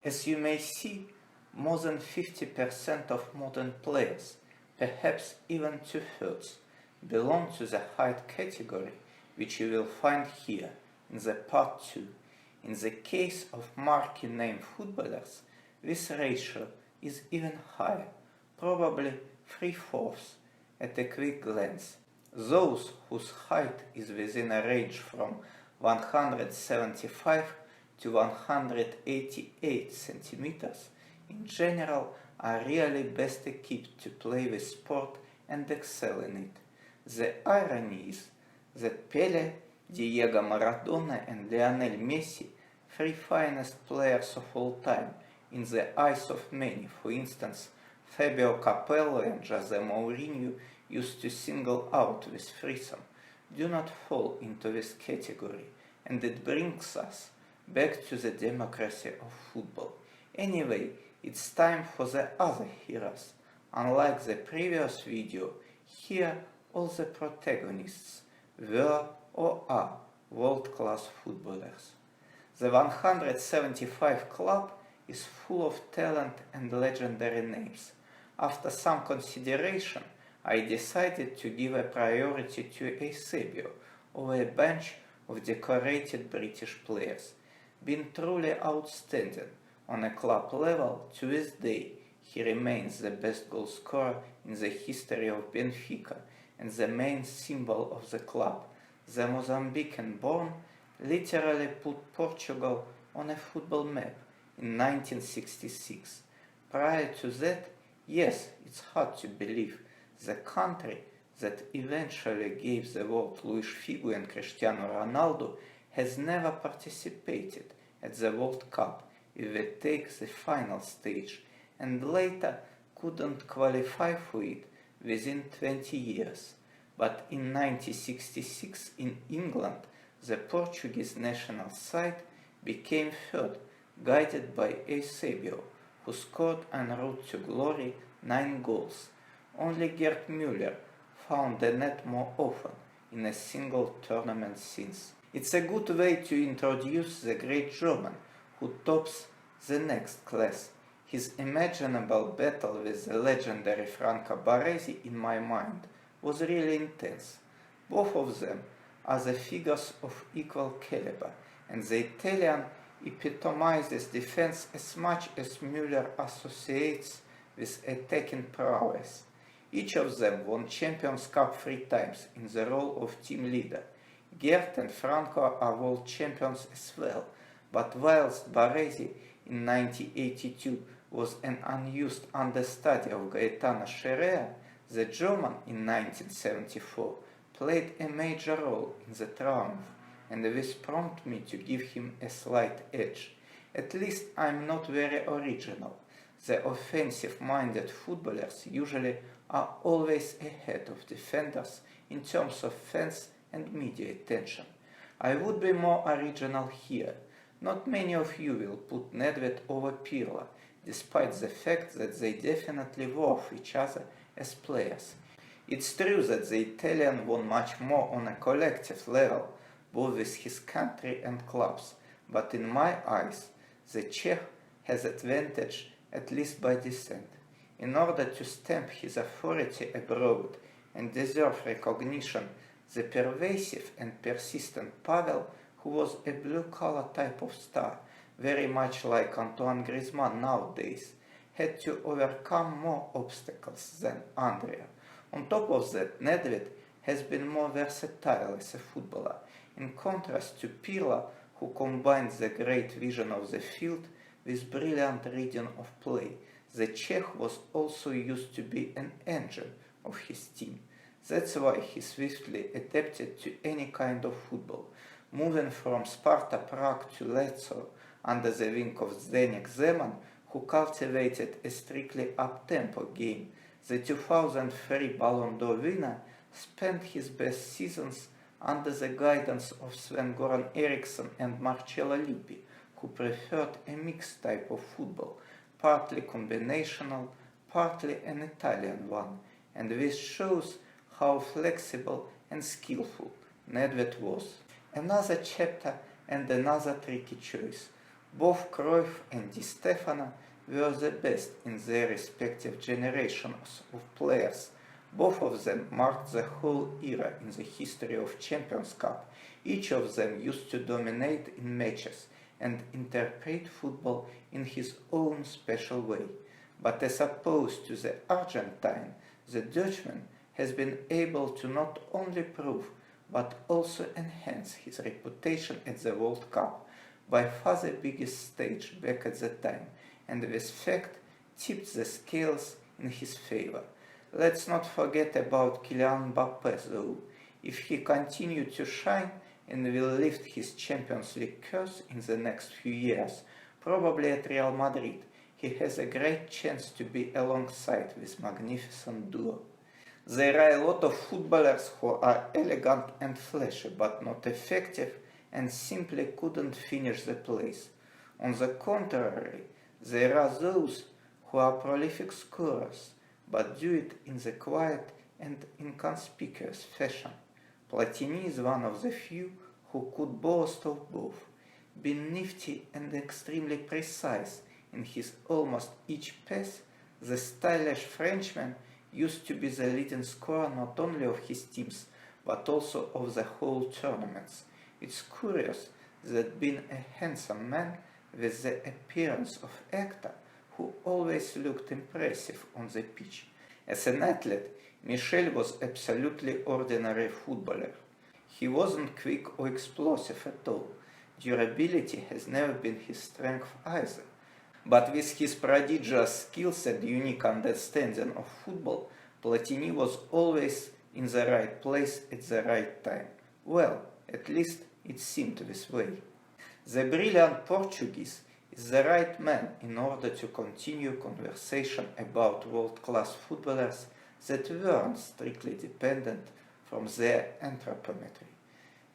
As you may see, more than 50% of modern players, perhaps even two-thirds, belong to the height category, which you will find here in the part 2. In the case of marquee name footballers, this ratio is even higher, probably 3/4 at a quick glance. Those whose height is within a range from 175 to 188 centimeters in general are really best equipped to play the sport and excel in it. The irony is that Pele, Diego Maradona and Lionel Messi, three finest players of all time, in the eyes of many, for instance, Fabio Capello and Jose Mourinho used to single out this threesome, do not fall into this category, and it brings us back to the democracy of football. Anyway, it's time for the other heroes. Unlike the previous video, here all the protagonists were or are world-class footballers. The 175 club is full of talent and legendary names. After some consideration, I decided to give a priority to Eusebio over a bunch of decorated British players. Being truly outstanding on a club level, to this day he remains the best goal scorer in the history of Benfica and the main symbol of the club. The Mozambican born literally put Portugal on a football map in 1966. Prior to that, yes, it's hard to believe, the country that eventually gave the world Luis Figo and Cristiano Ronaldo has never participated at the World Cup if we take the final stage, and later couldn't qualify for it within 20 years. But in 1966 in England, the Portuguese national side became third, guided by Eusebio, who scored en route to glory 9 goals. Only Gerd Müller found the net more often in a single tournament since. It's a good way to introduce the great German who tops the next class. His imaginable battle with the legendary Franco Baresi, in my mind, was really intense. Both of them are the figures of equal caliber, and the Italian epitomizes defense as much as Müller associates with attacking prowess. Each of them won Champions Cup 3 times in the role of team leader. Gerd and Franco are world champions as well, but whilst Baresi in 1982 was an unused understudy of Gaetano Scirea, the German in 1974 played a major role in the triumph, and this prompted me to give him a slight edge. At least I'm not very original. The offensive-minded footballers usually are always ahead of defenders in terms of fans and media attention. I would be more original here. Not many of you will put Nedved over Pirlo, despite the fact that they definitely worth each other as players. It's true that the Italian won much more on a collective level, both with his country and clubs, but in my eyes, the Czech has advantage at least by descent. In order to stamp his authority abroad and deserve recognition, the pervasive and persistent Pavel, who was a blue-collar type of star, very much like Antoine Griezmann nowadays, had to overcome more obstacles than Andrea. On top of that, Nedved has been more versatile as a footballer, in contrast to Pirlo, who combined the great vision of the field with brilliant reading of play. The Czech was also used to be an engine of his team. That's why he swiftly adapted to any kind of football, moving from Sparta Prague to Lazio under the wing of Zdeněk Zeman, who cultivated a strictly up-tempo game. The 2003 Ballon d'Or winner spent his best seasons under the guidance of Sven-Goran Eriksson and Marcello Lippi, who preferred a mixed type of football, partly combinational, partly an Italian one, and this shows how flexible and skillful Nedved was. Another chapter and another tricky choice. Both Cruyff and Stefano were the best in their respective generations of players. Both of them marked the whole era in the history of Champions Cup. Each of them used to dominate in matches and interpret football in his own special way. But as opposed to the Argentine, the Dutchman has been able to not only prove but also enhance his reputation at the World Cup, by far the biggest stage back at the time, and this fact tipped the scales in his favor. Let's not forget about Kylian Mbappé though. If he continues to shine and will lift his Champions League curse in the next few years, probably at Real Madrid, he has a great chance to be alongside this magnificent duo. There are a lot of footballers who are elegant and flashy, but not effective and simply couldn't finish the place. On the contrary, there are those who are prolific scorers, but do it in the quiet and inconspicuous fashion. Platini is one of the few who could boast of both, being nifty and extremely precise in his almost each pass. The stylish Frenchman used to be the leading scorer not only of his teams, but also of the whole tournaments. It's curious that being a handsome man with the appearance of actor who always looked impressive on the pitch. As an athlete, Michel was absolutely ordinary footballer. He wasn't quick or explosive at all. Durability has never been his strength either. But with his prodigious skills and unique understanding of football, Platini was always in the right place at the right time. Well, at least it seemed this way. The brilliant Portuguese is the right man in order to continue conversation about world-class footballers that weren't strictly dependent from their anthropometry.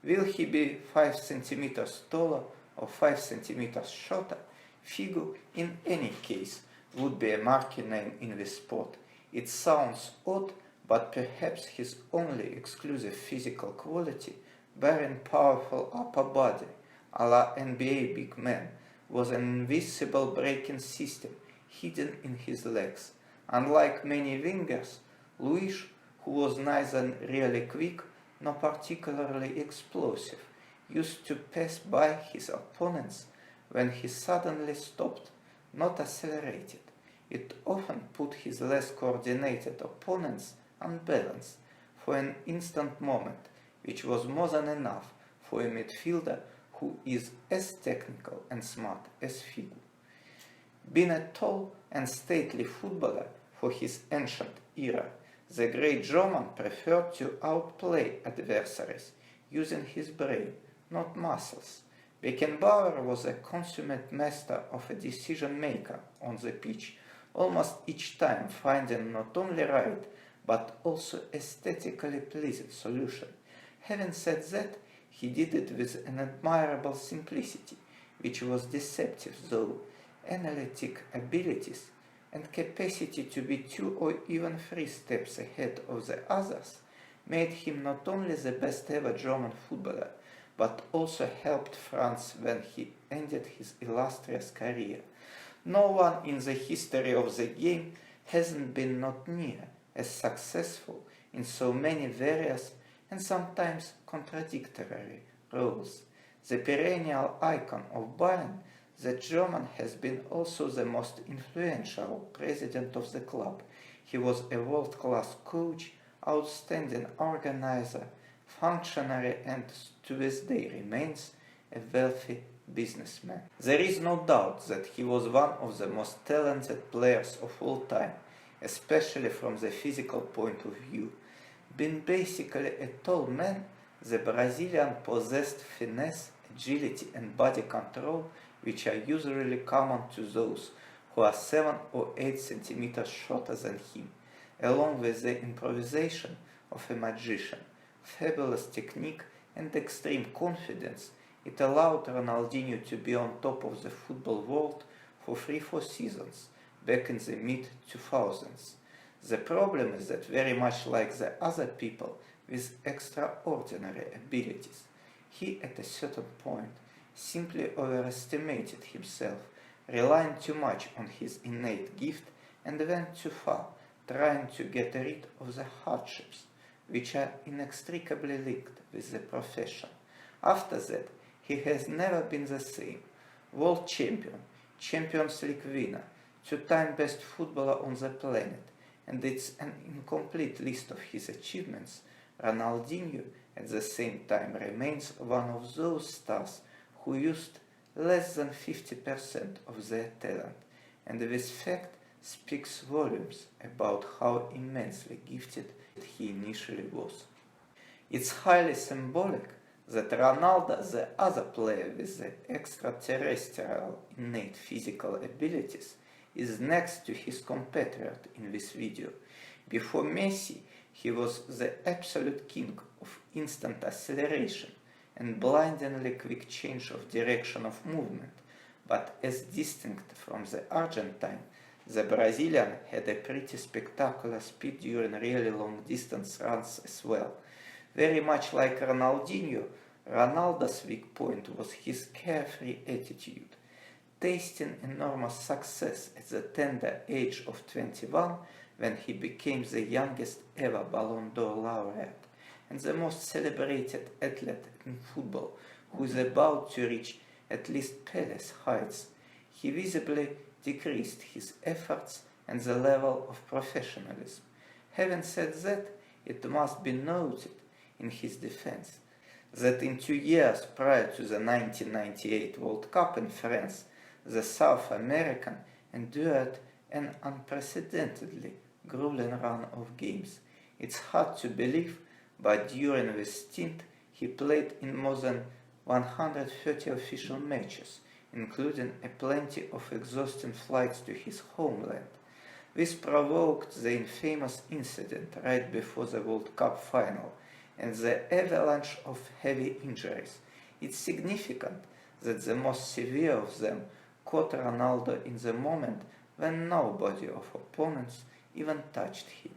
Will he be 5 centimeters taller or 5 centimeters shorter? Figo, in any case, would be a marquee name in this sport. It sounds odd, but perhaps his only exclusive physical quality, bearing powerful upper body, a la NBA big man, was an invisible braking system hidden in his legs. Unlike many wingers, Luis, who was neither really quick nor particularly explosive, used to pass by his opponents when he suddenly stopped, not accelerated. It often put his less coordinated opponents unbalanced for an instant moment, which was more than enough for a midfielder who is as technical and smart as Figo. Being a tall and stately footballer for his ancient era, the great German preferred to outplay adversaries using his brain, not muscles. Beckenbauer was a consummate master of a decision maker on the pitch, almost each time finding not only right but also aesthetically pleasing solution. Having said that, he did it with an admirable simplicity, which was deceptive though. Analytic abilities and capacity to be 2 or even 3 steps ahead of the others made him not only the best ever German footballer, but also helped France when he ended his illustrious career. No one in the history of the game hasn't been not near as successful in so many various and sometimes contradictory roles. The perennial icon of Bayern, the German has been also the most influential president of the club. He was a world-class coach, outstanding organizer, functionary, and to this day remains a wealthy businessman. There is no doubt that he was one of the most talented players of all time, especially from the physical point of view. Being basically a tall man, the Brazilian possessed finesse, agility, and body control, which are usually common to those who are 7 or 8 centimeters shorter than him, along with the improvisation of a magician, fabulous technique, and extreme confidence. It allowed Ronaldinho to be on top of the football world for 3-4 seasons back in the mid-2000s. The problem is that very much like the other people with extraordinary abilities, he at a certain point simply overestimated himself, relying too much on his innate gift, and went too far, trying to get rid of the hardships, which are inextricably linked with the profession. After that, he has never been the same. World champion, Champions League winner, two-time best footballer on the planet, and it's an incomplete list of his achievements. Ronaldinho at the same time remains one of those stars who used less than 50% of their talent, and this fact speaks volumes about how immensely gifted he initially was. It's highly symbolic that Ronaldo, the other player with the extraterrestrial innate physical abilities, is next to his compatriot in this video. Before Messi, he was the absolute king of instant acceleration and blindingly quick change of direction of movement, but as distinct from the Argentine, the Brazilian had a pretty spectacular speed during really long distance runs as well. Very much like Ronaldinho, Ronaldo's weak point was his carefree attitude. Tasting enormous success at the tender age of 21, when he became the youngest ever Ballon d'Or laureate and the most celebrated athlete in football, who is about to reach at least Pele's heights, he visibly decreased his efforts and the level of professionalism. Having said that, it must be noted in his defense that in 2 years prior to the 1998 World Cup in France, the South American endured an unprecedentedly grueling run of games. It's hard to believe, but during this stint he played in more than 130 official matches, including a plenty of exhausting flights to his homeland. This provoked the infamous incident right before the World Cup final and the avalanche of heavy injuries. It's significant that the most severe of them caught Ronaldo in the moment when nobody of opponents even touched him.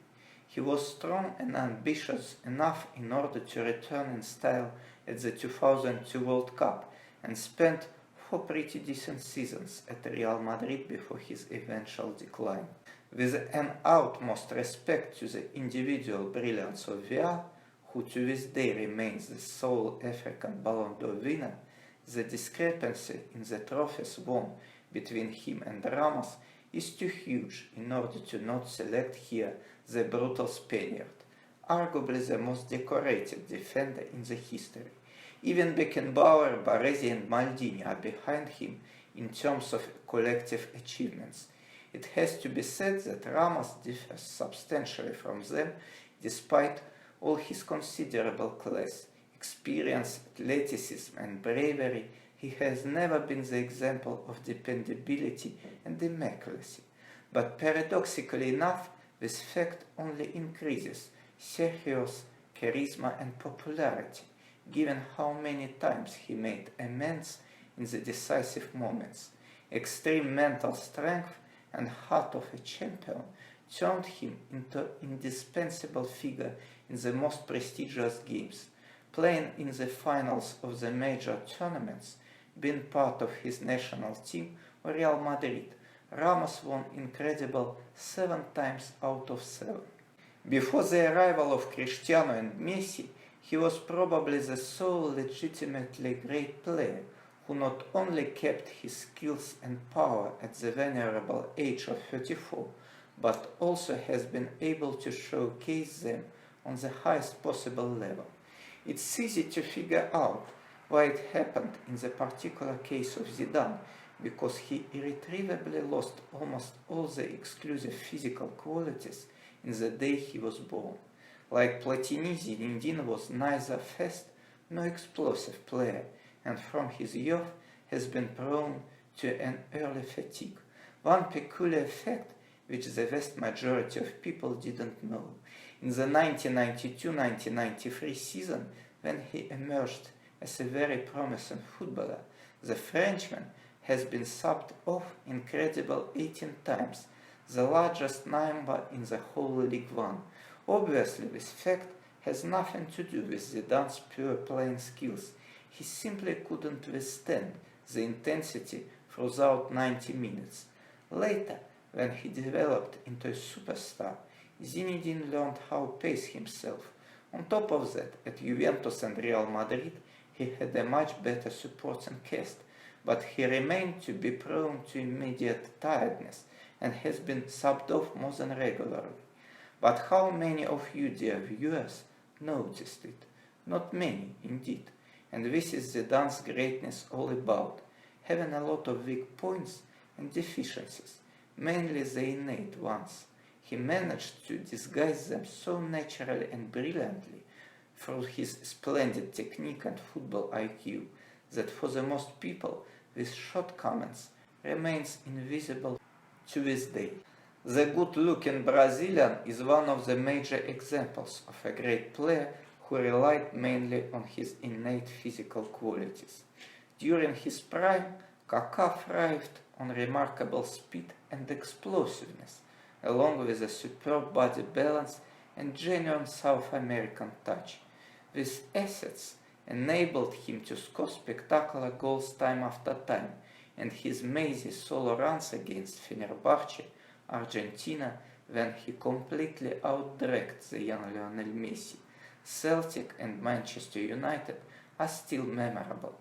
He was strong and ambitious enough in order to return in style at the 2002 World Cup and spent 4 pretty decent seasons at Real Madrid before his eventual decline. With an utmost respect to the individual brilliance of Villa, who to this day remains the sole African Ballon d'Or winner, the discrepancy in the trophies won between him and Ramos is too huge in order to not select here the brutal Spaniard, arguably the most decorated defender in the history. Even Beckenbauer, Baresi and Maldini are behind him in terms of collective achievements. It has to be said that Ramos differs substantially from them despite all his considerable class, experience, athleticism and bravery. He has never been the example of dependability and immaculacy. But paradoxically enough, this fact only increases Sergio's charisma and popularity, given how many times he made amends in the decisive moments. Extreme mental strength and heart of a champion turned him into an indispensable figure in the most prestigious games, playing in the finals of the major tournaments, being part of his national team or Real Madrid. Ramos won incredible 7 times out of 7. Before the arrival of Cristiano and Messi, he was probably the sole legitimately great player who not only kept his skills and power at the venerable age of 34, but also has been able to showcase them on the highest possible level. It's easy to figure out why it happened in the particular case of Zidane, because he irretrievably lost almost all the exclusive physical qualities in the day he was born. Like Platini, Zinedine was neither fast nor explosive player, and from his youth has been prone to an early fatigue. One peculiar fact which the vast majority of people didn't know. In the 1992-1993 season, when he emerged as a very promising footballer, the Frenchman has been subbed off incredible 18 times, the largest number in the whole League One. Obviously, this fact has nothing to do with Zidane's pure playing skills. He simply couldn't withstand the intensity throughout 90 minutes. Later, when he developed into a superstar, Zinedine learned how to pace himself. On top of that, at Juventus and Real Madrid, he had a much better supporting cast, but he remained to be prone to immediate tiredness and has been subbed off more than regularly. But how many of you, dear viewers, noticed it? Not many, indeed. And this is Zidane's greatness all about, having a lot of weak points and deficiencies, mainly the innate ones. He managed to disguise them so naturally and brilliantly through his splendid technique and football IQ that for the most people this shortcomings remains invisible to this day. The good-looking Brazilian is one of the major examples of a great player who relied mainly on his innate physical qualities. During his prime, Kaka thrived on remarkable speed and explosiveness, along with a superb body balance and genuine South American touch. These assets enabled him to score spectacular goals time after time, and his mazy solo runs against Fenerbahce, Argentina, when he completely outdragged the young Lionel Messi, Celtic and Manchester United are still memorable,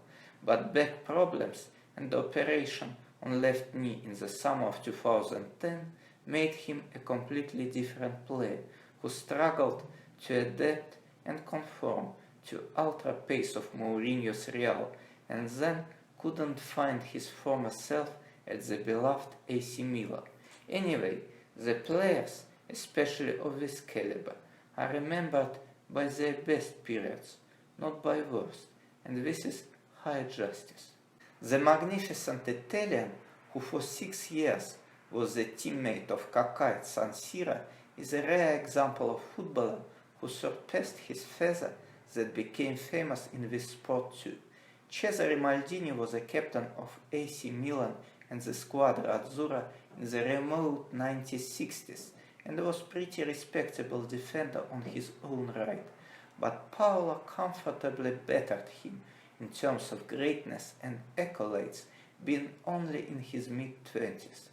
but back problems and operation on left knee in the summer of 2010 made him a completely different player who struggled to adapt and conform to ultra pace of Mourinho's Real and then couldn't find his former self at the beloved AC Milan. Anyway, the players, especially of this caliber, are remembered by their best periods, not by worst, and this is high justice. The magnificent Italian, who for 6 years was the teammate of Kaka at San Siro, is a rare example of footballer who surpassed his father that became famous in this sport too. Cesare Maldini was a captain of AC Milan and the Squadra Azzurra in the remote 1960s and was pretty respectable defender on his own right, but Paolo comfortably bettered him in terms of greatness and accolades, being only in his mid-20s.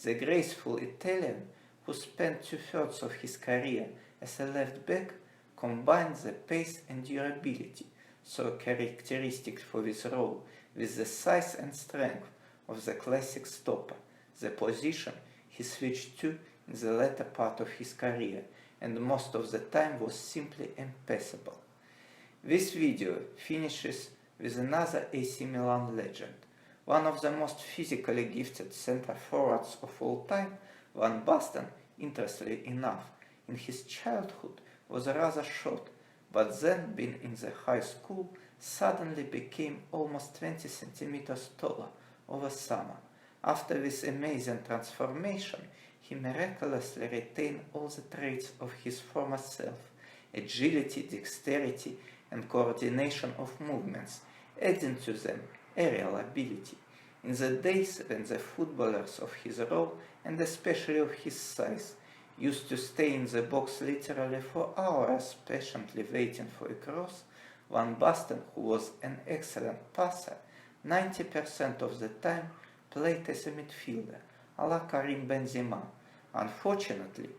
The graceful Italian, who spent 2/3 of his career as a left back, combined the pace and durability, so characteristic for this role, with the size and strength of the classic stopper, the position he switched to in the latter part of his career, and most of the time was simply impassable. This video finishes with another AC Milan legend, one of the most physically gifted centre forwards of all time. Basten, interestingly enough, in his childhood was rather short, but then being in the high school suddenly became almost 20 centimeters taller over summer. After this amazing transformation, he miraculously retained all the traits of his former self: agility, dexterity, and coordination of movements, adding to them aerial ability. In the days when the footballers of his role, and especially of his size, used to stay in the box literally for hours patiently waiting for a cross, Basten, who was an excellent passer, 90% of the time played as a midfielder, a la Karim Benzema. Unfortunately,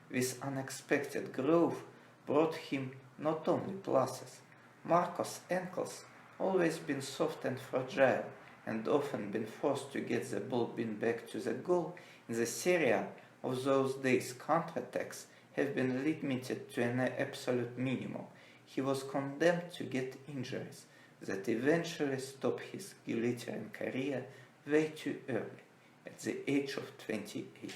this unexpected growth brought him not only pluses. Marco's ankles, always been soft and fragile, and often been forced to get the ball back to the goal, in the Serie A of those days counterattacks have been limited to an absolute minimum. He was condemned to get injuries that eventually stopped his glittering career way too early, at the age of 28.